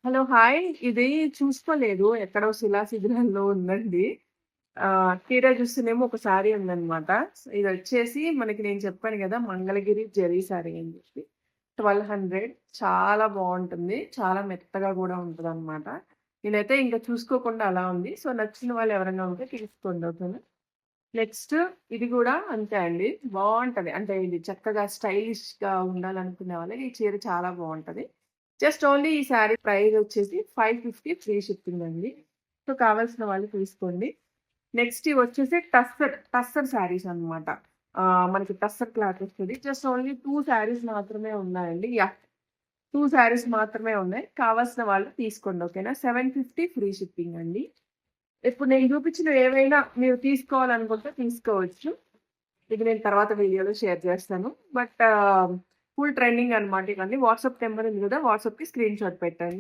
Hello! Hi. ఇది చూసుకోలేదు. ఎక్కడో శిలాశిథిలాల్లో ఉందండి. తీరా చూస్తేనేమో ఒక శారీ ఉందనమాట. ఇదొచ్చేసి మనకి నేను చెప్పాను గదా! మంగళగిరి జరీ శారీ అని జెప్పి. 1200 చాలా బావుంటుంది. చాలా మెత్తగా గూడా ఉంటదనమాట. నేనైతే ఇంక చూసుకోకుండా అలా ఉంది. సో, నచ్చిన వాళ్ళు ఎవరైనా ఉంటే తీసుకోండి. ఓకేనా? నెక్స్ట్ ఇది గూడా అంతే అండి. బావుంటది. అంటే ఇది చక్కగా స్టైలిష్‌గా ఉండాలనుకునే వాళ్ళకి ఈ చీర చాలా బావుంటది. జస్ట్ ఓన్లీ ఈ శారీ ప్రైస్ వచ్చేసి 550 ఫ్రీ షిప్పింగ్ అండి. సో, కావాల్సిన వాళ్ళు తీసుకోండి. నెక్స్ట్ ఇవొచ్చేసి టస్సర్ శారీస్ అన్నమాట. మనకి టస్సర్ క్లాత్ వస్తది. జస్ట్ ఓన్లీ 2 శారీస్ మాత్రమే ఉన్నాయండి. యాహ్! 2 శారీస్ మాత్రమే ఉన్నాయి. కావాల్సిన వాళ్ళు తీసుకోండి. ఓకేనా? 750 ఫ్రీ షిప్పింగ్ అండి. ఇప్పుడు నేను చూపించినవి ఏవైనా మీరు తీసుకోవాలనుకుంటే తీసుకోవచ్చు. ఇది నేను తర్వాత వీడియోలో షేర్ చేస్తాను. బట్ ఫుల్ ట్రెండింగ్ అన్నమాట ఇవన్నీ. వాట్సాప్ నంబర్ ఉంది కదా! వాట్సాప్‌కి స్క్రీన్‌షాట్ పెట్టండి.